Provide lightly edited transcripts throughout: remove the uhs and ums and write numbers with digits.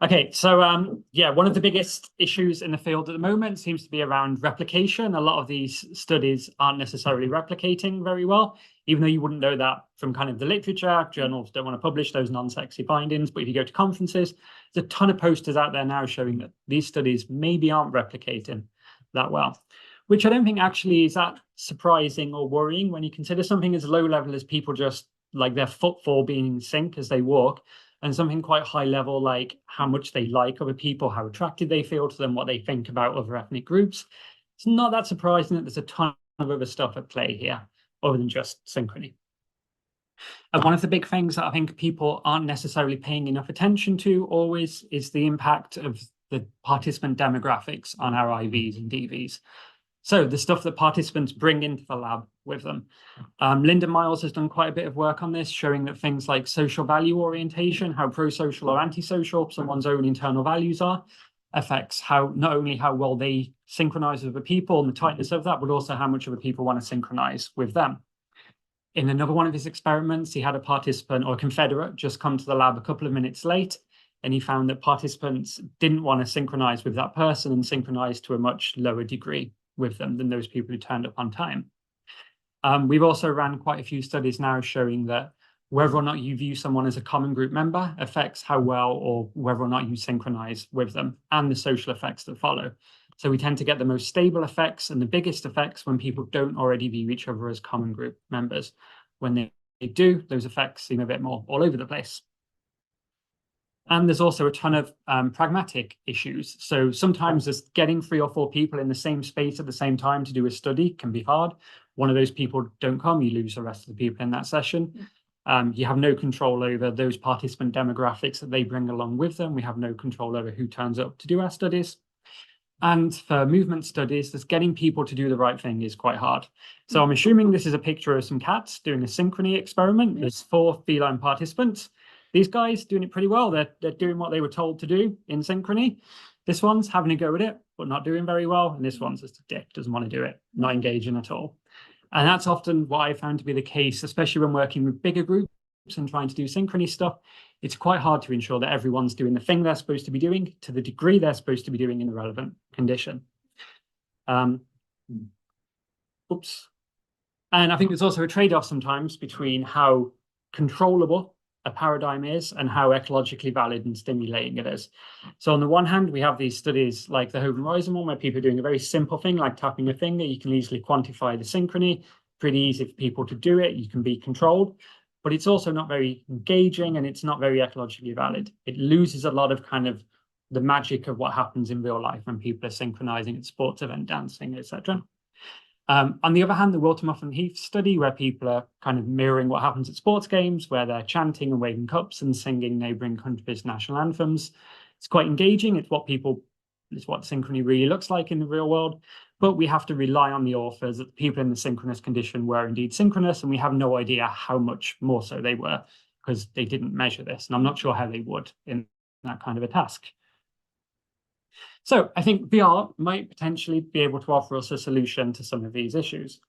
Okay, so yeah, one of the biggest issues in the field at the moment seems to be around replication. A lot of these studies aren't necessarily replicating very well, even though you wouldn't know that from kind of the literature. Journals don't want to publish those non-sexy findings, but if you go to conferences, there's a ton of posters out there now showing that these studies maybe aren't replicating that well, which I don't think actually is that surprising or worrying when you consider something as low level as people just like their footfall being in sync as they walk, and something quite high level like how much they like other people, how attracted they feel to them, what they think about other ethnic groups. It's not that surprising that there's a ton of other stuff at play here other than just synchrony. And one of the big things that I think people aren't necessarily paying enough attention to always is the impact of the participant demographics on our IVs and DVs. So the stuff that participants bring into the lab with them. Linda Miles has done quite a bit of work on this, showing that things like social value orientation, how pro-social or anti-social someone's own internal values are, affects how not only how well they synchronize with the people and the tightness of that, but also how much other people want to synchronize with them. In another one of his experiments, he had a participant or a confederate just come to the lab a couple of minutes late, and he found that participants didn't want to synchronize with that person and synchronize to a much lower degree with them than those people who turned up on time. We've also ran quite a few studies now showing that whether or not you view someone as a common group member affects how well or whether or not you synchronize with them and the social effects that follow. So we tend to get the most stable effects and the biggest effects when people don't already view each other as common group members. When they do, those effects seem a bit more all over the place. And there's also a ton of pragmatic issues. So sometimes just getting 3 or 4 people in the same space at the same time to do a study can be hard. One of those people don't come, you lose the rest of the people in that session. You have no control over those participant demographics that they bring along with them. We have no control over who turns up to do our studies. And for movement studies, just getting people to do the right thing is quite hard. So I'm assuming this is a picture of some cats doing a synchrony experiment. There's 4 feline participants. These guys doing it pretty well. They're doing what they were told to do in synchrony. This one's having a go at it, but not doing very well. And this one's just a dick, doesn't want to do it, not engaging at all. And that's often what I found to be the case, especially when working with bigger groups and trying to do synchrony stuff. It's quite hard to ensure that everyone's doing the thing they're supposed to be doing to the degree they're supposed to be doing in the relevant condition. Oops. And I think there's also a trade-off sometimes between how controllable a paradigm is and how ecologically valid and stimulating it is. So on the one hand, we have these studies like the Hoven-Rosen one, where people are doing a very simple thing like tapping a finger. You can easily quantify the synchrony, pretty easy for people to do it. You can be controlled, but it's also not very engaging and it's not very ecologically valid. It loses a lot of kind of the magic of what happens in real life when people are synchronizing at sports event, dancing, etc. On the other hand, the Wiltermuth and Heath study, where people are kind of mirroring what happens at sports games, where they're chanting and waving cups and singing neighbouring countries' national anthems. It's quite engaging. It's what synchrony really looks like in the real world. But we have to rely on the authors that the people in the synchronous condition were indeed synchronous, and we have no idea how much more so they were because they didn't measure this. And I'm not sure how they would in that kind of a task. So I think VR might potentially be able to offer us a solution to some of these issues.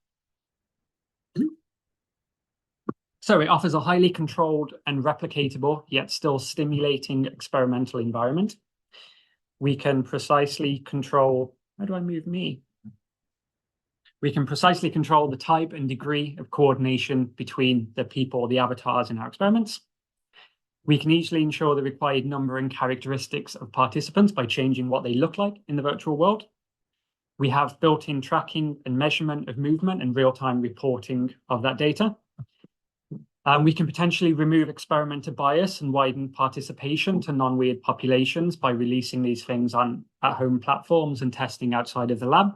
So it offers a highly controlled and replicatable, yet still stimulating experimental environment. We can precisely control, how do I move me? We can precisely control the type and degree of coordination between the people, the avatars in our experiments. We can easily ensure the required number and characteristics of participants by changing what they look like in the virtual world. We have built-in tracking and measurement of movement and real-time reporting of that data. We can potentially remove experimenter bias and widen participation to non-weird populations by releasing these things on at-home platforms and testing outside of the lab.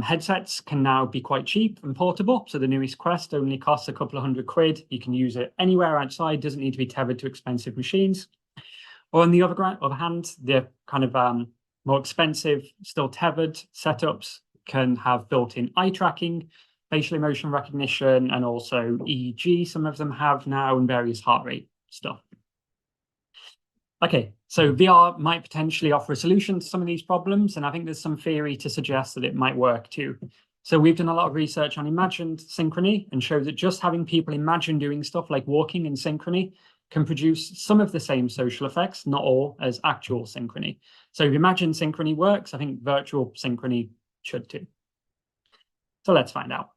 Headsets can now be quite cheap and portable. So the newest Quest only costs a couple of £100. You can use it anywhere outside, doesn't need to be tethered to expensive machines. Or on the other hand, the kind of more expensive, still tethered setups can have built-in eye tracking, facial emotion recognition, and also EEG, some of them have now, and various heart rate stuff. Okay, so VR might potentially offer a solution to some of these problems, and I think there's some theory to suggest that it might work too. So we've done a lot of research on imagined synchrony and shows that just having people imagine doing stuff like walking in synchrony can produce some of the same social effects, not all, as actual synchrony. So if you imagine synchrony works, I think virtual synchrony should too. So let's find out.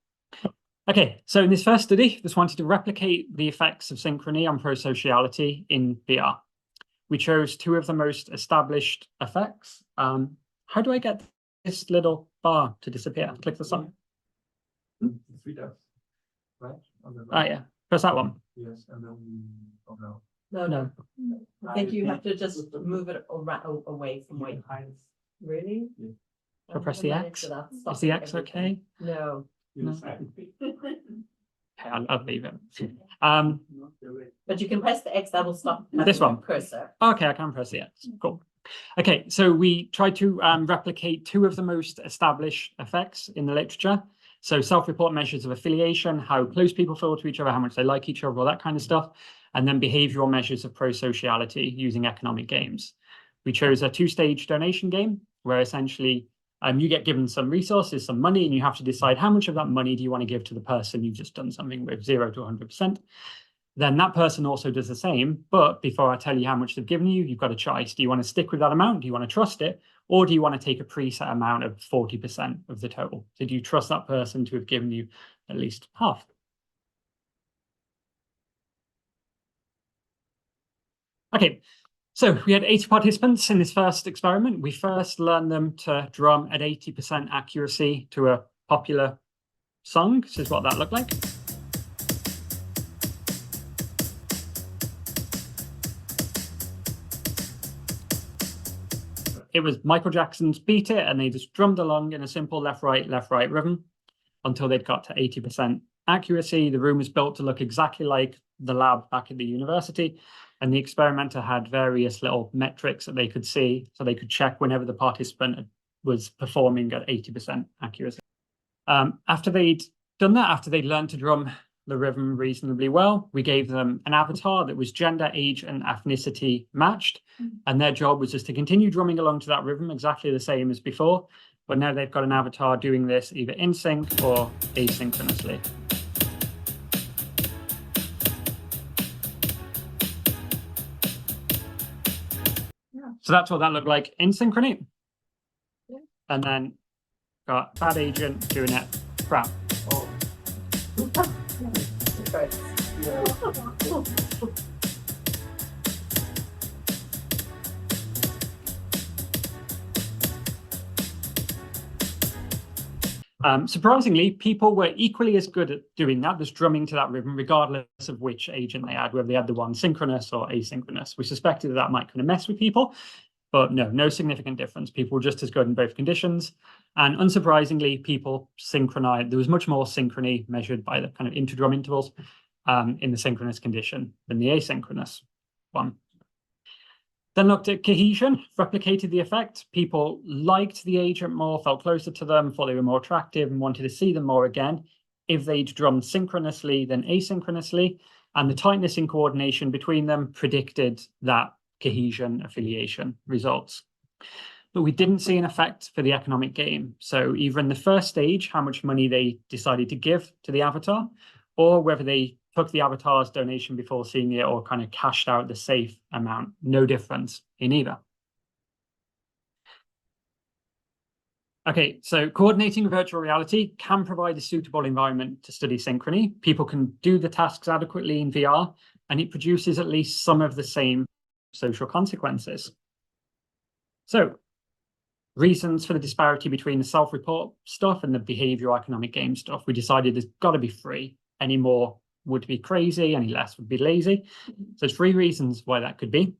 Okay, so in this first study, just wanted to replicate the effects of synchrony on pro-sociality in VR. We chose two of the most established effects. How do I get this little bar to disappear? Click this on. Three dots, right? Yeah, press that one. Yes, and then, oh no. No. I think you have to just move it away from white lines. Really? Yeah. So press the X. Is the X okay? No. No. Okay, I'll leave it. But you can press the X, that will stop. This one. Cursor. Okay, I can press the X. Cool. Okay, so we tried to replicate two of the most established effects in the literature. So self-report measures of affiliation, how close people feel to each other, how much they like each other, all that kind of stuff. And then behavioral measures of pro-sociality using economic games. We chose a two-stage donation game where essentially you get given some resources, some money, and you have to decide how much of that money do you want to give to the person you've just done something with, 0 to 100%. Then that person also does the same, but before I tell you how much they've given you, you've got a choice. Do you want to stick with that amount? Do you want to trust it? Or do you want to take a preset amount of 40% of the total? So do you trust that person to have given you at least half? Okay, so we had 80 participants in this first experiment. We first learned them to drum at 80% accuracy to a popular song. This is what that looked like. It was Michael Jackson's Beat It, and they just drummed along in a simple left, right rhythm until they'd got to 80% accuracy. The room was built to look exactly like the lab back at the university, and the experimenter had various little metrics that they could see, so they could check whenever the participant was performing at 80% accuracy. After they'd done that, after they'd learned to drum the rhythm reasonably well, we gave them an avatar that was gender, age, and ethnicity matched, and their job was just to continue drumming along to that rhythm exactly the same as before, but now they've got an avatar doing this either in sync or asynchronously. So that's what that looked like in synchrony. Yeah. And then got bad agent doing it crap. Oh. Surprisingly, people were equally as good at doing that, just drumming to that rhythm, regardless of which agent they had, whether they had the one synchronous or asynchronous. We suspected that might kind of mess with people, but no significant difference. People were just as good in both conditions. And unsurprisingly, people synchronized. There was much more synchrony measured by the kind of interdrum intervals in the synchronous condition than the asynchronous one. Then looked at cohesion, replicated the effect. People liked the agent more, felt closer to them, thought they were more attractive, and wanted to see them more again if they'd drummed synchronously than asynchronously. And the tightness in coordination between them predicted that cohesion affiliation results. But we didn't see an effect for the economic game. So either in the first stage, how much money they decided to give to the avatar, or whether they took the avatar's donation before seeing it or kind of cashed out the safe amount. No difference in either. Okay, so coordinating virtual reality can provide a suitable environment to study synchrony. People can do the tasks adequately in VR, and it produces at least some of the same social consequences. So, reasons for the disparity between the self-report stuff and the behavioral economic game stuff. We decided there's got to be free. Any more would be crazy, any less would be lazy. So there's 3 reasons why that could be.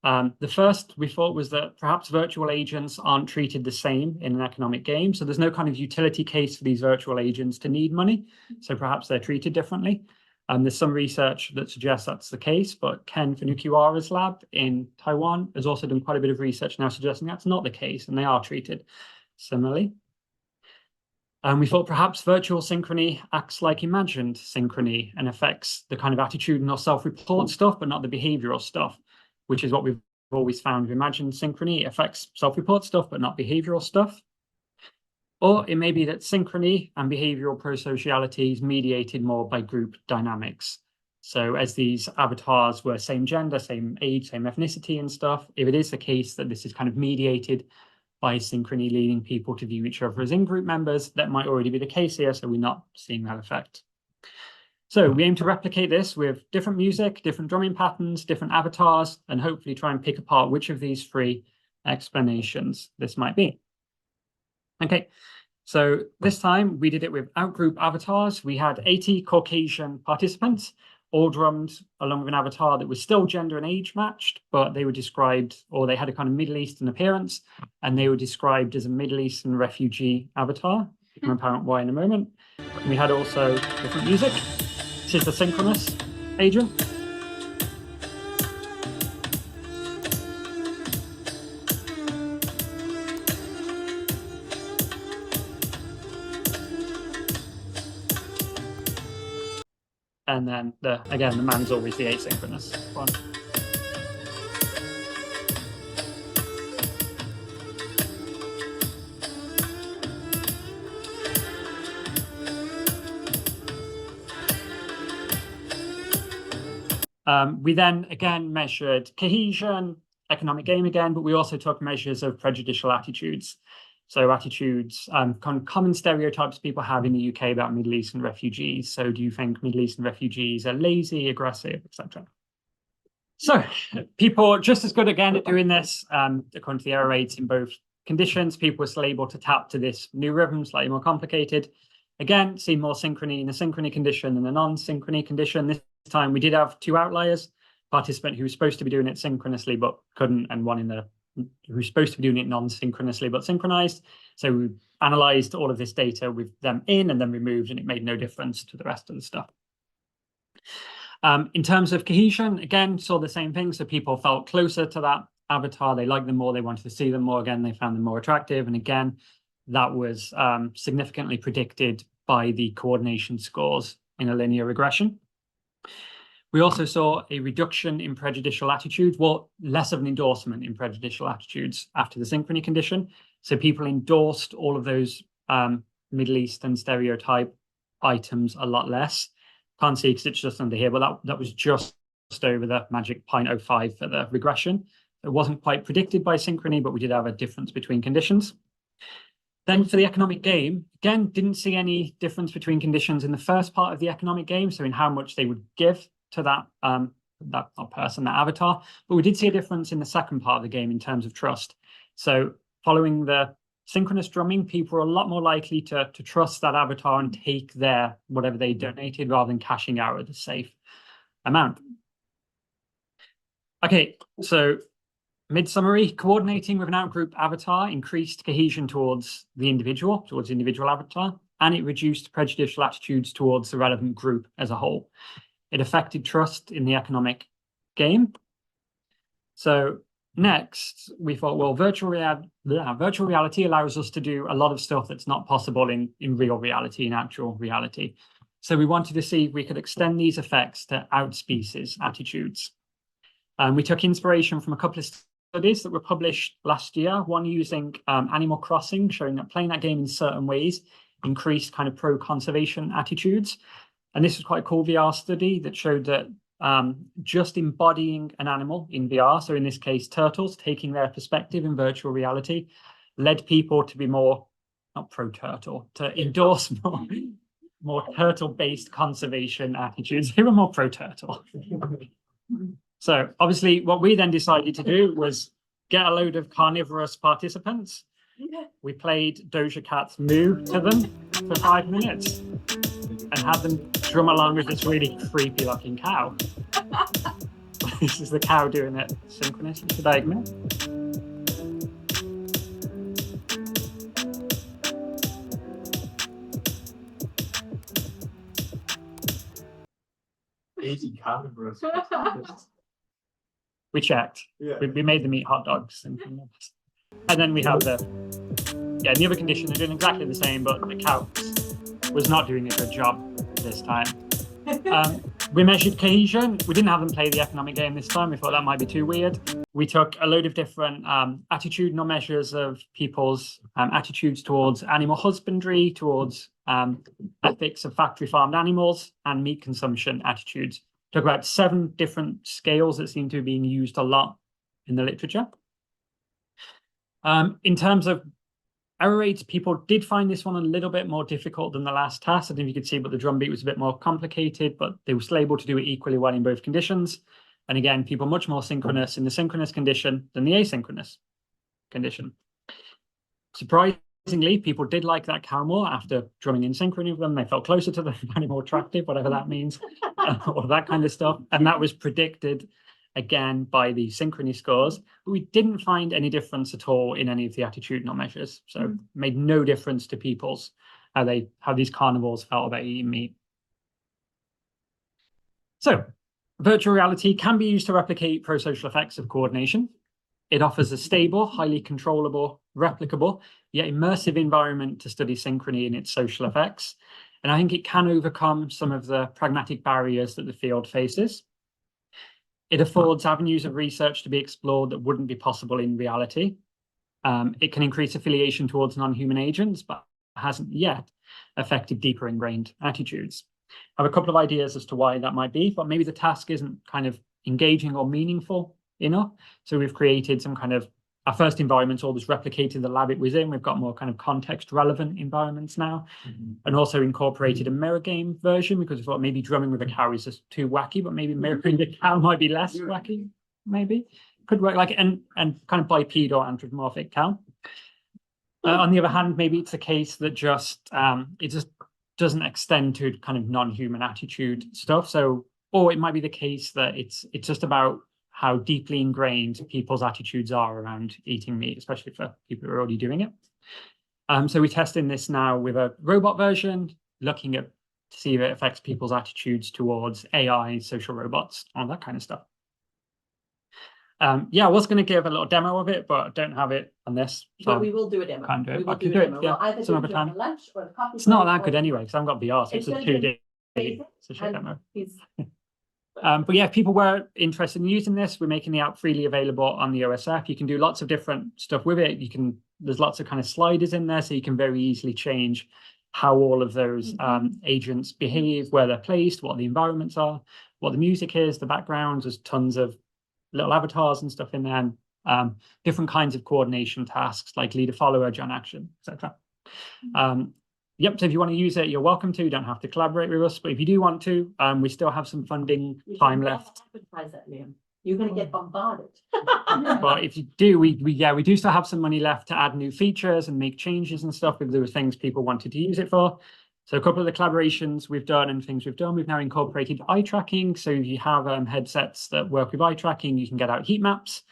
The first we thought was that perhaps virtual agents aren't treated the same in an economic game. So there's no kind of utility case for these virtual agents to need money. So perhaps they're treated differently. There's some research that suggests that's the case, but Ken Funukiwara's lab in Taiwan has also done quite a bit of research now suggesting that's not the case, and they are treated similarly. And we thought perhaps virtual synchrony acts like imagined synchrony and affects the kind of attitudinal self-report stuff, but not the behavioral stuff, which is what we've always found with imagined synchrony. It affects self-report stuff, but not behavioral stuff. Or it may be that synchrony and behavioral pro-sociality is mediated more by group dynamics. So as these avatars were same gender, same age, same ethnicity and stuff, if it is the case that this is kind of mediated by synchrony leading people to view each other as in-group members, that might already be the case here, so we're not seeing that effect. So we aim to replicate this with different music, different drumming patterns, different avatars, and hopefully try and pick apart which of these three explanations this might be. Okay, so this time we did it with out-group avatars. We had 80 Caucasian participants, all drummed along with an avatar that was still gender and age matched, but they were described, or they had a kind of Middle Eastern appearance, and they were described as a Middle Eastern refugee avatar. Become apparent why in a moment. And we had also different music. This is the synchronous agent. And then again, the man's always the asynchronous one. We then again measured cohesion, economic game again, but we also took measures of prejudicial attitudes. So attitudes, common stereotypes people have in the UK about Middle Eastern refugees. So do you think Middle Eastern refugees are lazy, aggressive, etc.? So people just as good again at doing this, according to the error rates in both conditions, people were still able to tap to this new rhythm, slightly more complicated. Again, see more synchrony in a synchrony condition than a non-synchrony condition. This time we did have two outliers, participant who was supposed to be doing it synchronously but couldn't, and one who was supposed to be doing it non-synchronously but synchronized. So we analyzed all of this data with them in and then removed, and it made no difference to the rest of the stuff. In terms of cohesion, again, saw the same thing. So people felt closer to that avatar. They liked them more. They wanted to see them more. Again, they found them more attractive. And again, that was significantly predicted by the coordination scores in a linear regression. We also saw a reduction in prejudicial attitudes, well, less of an endorsement in prejudicial attitudes after the synchrony condition. So people endorsed all of those Middle Eastern stereotype items a lot less. Can't see because it's just under here, but that was just over the magic 0.05 for the regression. It wasn't quite predicted by synchrony, but we did have a difference between conditions. Then for the economic game, again, didn't see any difference between conditions in the first part of the economic game, so in how much they would give to that person, that avatar. But we did see a difference in the second part of the game in terms of trust. So following the synchronous drumming, people were a lot more likely to trust that avatar and take their whatever they donated rather than cashing out at a safe amount. Okay, so mid-summary, coordinating with an out-group avatar increased cohesion towards the individual avatar, and it reduced prejudicial attitudes towards the relevant group as a whole. It affected trust in the economic game. So next, we thought, well, virtual reality allows us to do a lot of stuff that's not possible in real reality, in actual reality. So we wanted to see if we could extend these effects to out-species attitudes. We took inspiration from a couple of studies that were published last year, one using Animal Crossing, showing that playing that game in certain ways increased kind of pro-conservation attitudes. And this was quite a cool VR study that showed that just embodying an animal in VR, so in this case, turtles, taking their perspective in virtual reality, led people to be more, not pro-turtle, to endorse more turtle-based conservation attitudes. They were more pro-turtle. So obviously what we then decided to do was get a load of carnivorous participants. We played Doja Cat's Moo to them for 5 minutes and had them drum along with this really creepy looking cow. This is the cow doing it synchronously. Should I ignore? Carnivorous. We checked. Yeah. We made them eat hot dogs. And then we have the other condition, they're doing exactly the same, but the cow was not doing a good job this time. We measured cohesion. We didn't have them play the economic game this time. We thought that might be too weird. We took a load of different attitudinal measures of people's attitudes towards animal husbandry, towards ethics of factory farmed animals, and meat consumption attitudes. Talk about 7 different scales that seem to be being used a lot in the literature. In terms of error rates, people did find this one a little bit more difficult than the last task. I don't know if you could see, but the drum beat was a bit more complicated, but they were still able to do it equally well in both conditions. And again, people much more synchronous in the synchronous condition than the asynchronous condition. Surprisingly, people did like that cow more after drumming in synchrony with them. They felt closer to them, found it more attractive, whatever that means, or that kind of stuff. And that was predicted again by the synchrony scores, but we didn't find any difference at all in any of the attitudinal measures. So made no difference to people's how these carnivores felt about eating meat. So virtual reality can be used to replicate pro-social effects of coordination. It offers a stable, highly controllable, replicable, yet immersive environment to study synchrony and its social effects. And I think it can overcome some of the pragmatic barriers that the field faces. It affords avenues of research to be explored that wouldn't be possible in reality. It can increase affiliation towards non-human agents, but hasn't yet affected deeper ingrained attitudes. I have a couple of ideas as to why that might be, but maybe the task isn't kind of engaging or meaningful enough. So we've created some kind of, our first environment always replicated the lab it was in. We've got more kind of context relevant environments now, and also incorporated a mirror game version because we thought maybe drumming with a cow is just too wacky, but maybe mirroring the cow might be less wacky, maybe. Could work like, and kind of bipedal anthropomorphic cow. On the other hand, maybe it's a case that just, it just doesn't extend to kind of non-human attitude stuff. So, or it might be the case that it's just about how deeply ingrained people's attitudes are around eating meat, especially for people who are already doing it. So we're testing this now with a robot version, looking at to see if it affects people's attitudes towards AI, social robots, all that kind of stuff. Yeah, I was going to give a little demo of it, but I don't have it on this. So but we will do a demo. can't do it. We will I can do do a it, demo. yeah, We'll either some do other it during time. the lunch or the coffee It's not break, that good or- anyway, because I haven't got VR, so it's It's a gonna 2D. be It's a shit and demo. he's- But yeah, if people were interested in using this, we're making the app freely available on the OSF. You can do lots of different stuff with it. There's lots of kind of sliders in there, so you can very easily change how all of those agents behave, where they're placed, what the environments are, what the music is, the backgrounds. There's tons of little avatars and stuff in there, and different kinds of coordination tasks like leader follower, join action, etc. Yep, so if you want to use it, you're welcome to. You don't have to collaborate with us, but if you do want to, we still have some funding time left. Advertise that, Liam. You're going to get bombarded. But if you do, we do still have some money left to add new features and make changes and stuff if there were things people wanted to use it for. So a couple of the collaborations we've done and things we've done, we've now incorporated eye tracking. So if you have headsets that work with eye tracking, you can get out heat maps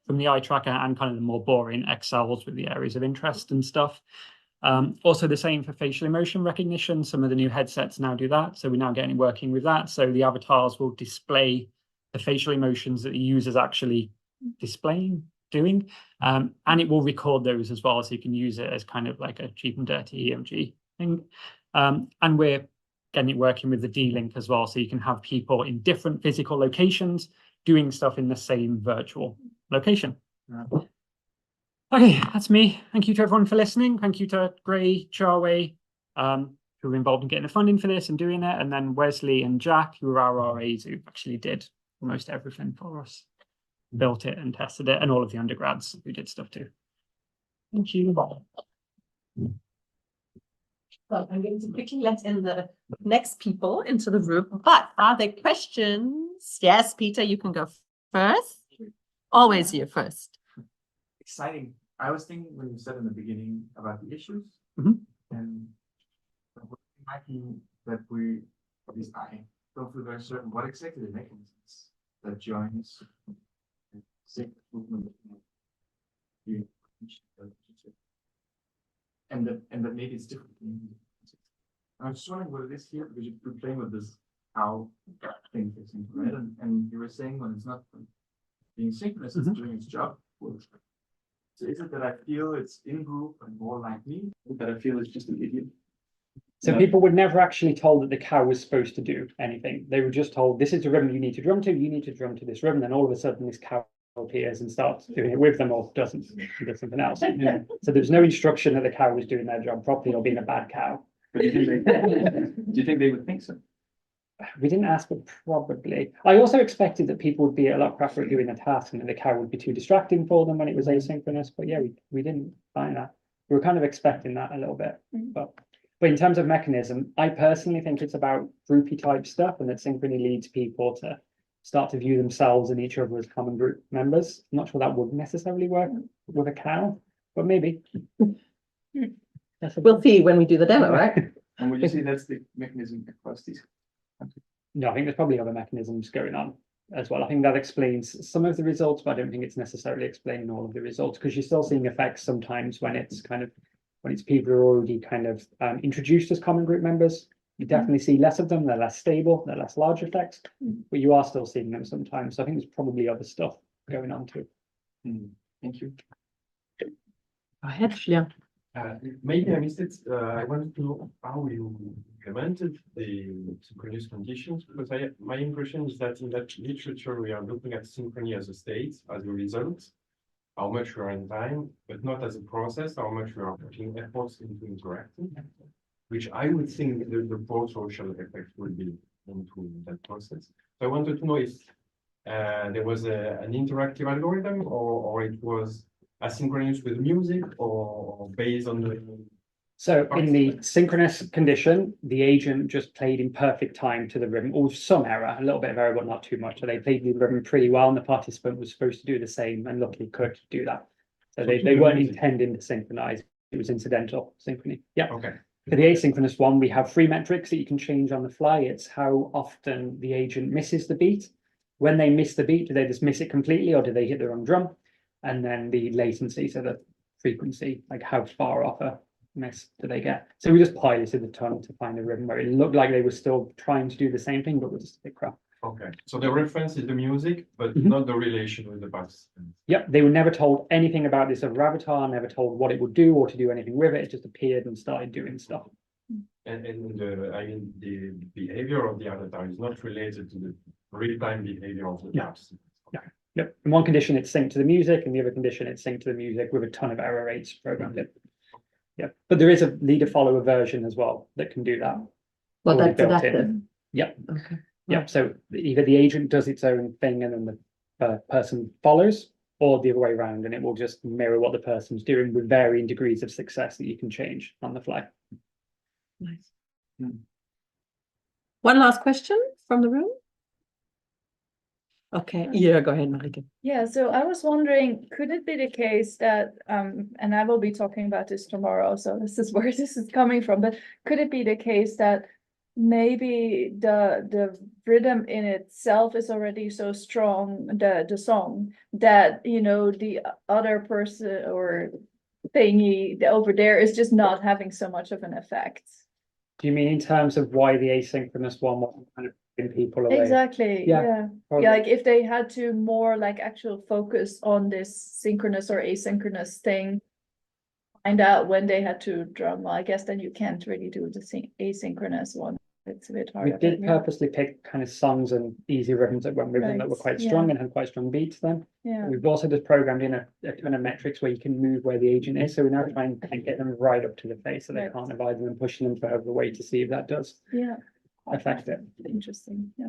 from the eye tracker and kind of the more boring Excels with the areas of interest and stuff. Also the same for facial emotion recognition. Some of the new headsets now do that. So we're now getting working with that. So the avatars will display the facial emotions that the user's actually doing. And it will record those as well. So you can use it as kind of like a cheap and dirty EMG thing. And we're getting it working with the D-Link as well. So you can have people in different physical locations doing stuff in the same virtual location. Okay, that's me. Thank you to everyone for listening. Thank you to Gray, Charway, who were involved in getting the funding for this and doing it. And then Wesley and Jack, who are our RAs, who actually did almost everything for us, built it and tested it, and all of the undergrads who did stuff too. Thank you. So I'm going to quickly let in the next people into the room. But are there questions? Yes, Peter, you can go first. Always you first. Exciting. I was thinking when you said in the beginning about the issues, Mhm. and it might be that we, at least I, don't feel very certain what exactly the mechanisms that joins the signal movement and that maybe it's different. I was just wondering what it is here because you're playing with this how thing fits into, right? And you were saying when it's not being synchronous, it's doing its job. So is it that I feel it's in group and more like me, that I feel it's just an idiot? So people were never actually told that the cow was supposed to do anything. They were just told, this is the rhythm you need to drum to, you need to drum to this rhythm. Then all of a sudden this cow appears and starts doing it with them or doesn't, does something else. Yeah. So there's no instruction that the cow was doing their job properly or being a bad cow. But do you think they would think so? We didn't ask, but probably. I also expected that people would be a lot crappier at doing a task and that the cow would be too distracting for them when it was asynchronous. But yeah, we didn't find that. We were kind of expecting that a little bit. But in terms of mechanism, I personally think it's about groupy type stuff, and that synchrony leads people to start to view themselves and each other as common group members. I'm not sure that would necessarily work with a cow, but maybe. We'll see when we do the demo, right? And would you say that's the mechanism across these countries? No, I think there's probably other mechanisms going on as well. I think that explains some of the results, but I don't think it's necessarily explaining all of the results, because you're still seeing effects sometimes when it's people who are already kind of introduced as common group members. You definitely see less of them, they're less stable, they're less large effects, but you are still seeing them sometimes. So I think there's probably other stuff going on too. Thank you. Go ahead, Julian. Maybe I missed it. I wanted to know how you implemented the synchronous conditions, because my impression is that in that literature we are looking at synchrony as a state, as a result, how much we are in time, but not as a process, how much we are putting efforts into interacting, which I would think the pro-social effect would be into that process. So I wanted to know if there was an interactive algorithm, or it was asynchronous with music, or based on the... So in the synchronous condition, the agent just played in perfect time to the rhythm, or with some error, a little bit of error, but not too much. So they played the rhythm pretty well, and the participant was supposed to do the same, and luckily could do that. So they weren't intending to synchronize, it was incidental synchrony. Yeah. Okay. For the asynchronous one, we have 3 metrics that you can change on the fly. It's how often the agent misses the beat. When they miss the beat, do they just miss it completely, or do they hit the wrong drum? And then the latency, so the frequency, like how far off a miss do they get? So we just piloted the tongue to find a rhythm where it looked like they were still trying to do the same thing, but was just a bit crap. Okay, so the reference is the music, but not the relation with the participants. Yep, they were never told anything about this other avatar, never told what it would do or to do anything with it. It just appeared and started doing stuff. And the behavior of the avatar is not related to the real-time behavior of the participants. Yeah. Yep. In one condition, it's synced to the music, and the other condition, it's synced to the music with a ton of error rates programmed in. Yeah, but there is a leader-follower version as well that can do that. Well, already that's built in. adaptive. Yep. Okay. Yep. So either the agent does its own thing and then the person follows, or the other way around, and it will just mirror what the person's doing with varying degrees of success that you can change on the fly. Nice. One last question from the room. Okay, yeah, go ahead, Marike. Yeah, so I was wondering, could it be the case that, and I will be talking about this tomorrow, so this is where this is coming from, but could it be the case that maybe the rhythm in itself is already so strong, the song, that, you know, the other person or thingy over there is just not having so much of an effect? Do you mean in terms of why the asynchronous one wasn't kind of putting people away? Exactly, yeah. Probably. Yeah, like if they had to more like actual focus on this synchronous or asynchronous thing, find out when they had to drum, well, I guess then you can't really do the asynchronous one. It's a bit We harder. did yeah. purposely pick kind of songs and easy rhythms that went with them that were quite strong and had quite strong beats then. Yeah, We've also just programmed in a kind of metrics where you can move where the agent is. So we're now trying to get them right up to the face so they Right. can't avoid them and pushing them further away to see if that does yeah, affect it. interesting, yeah.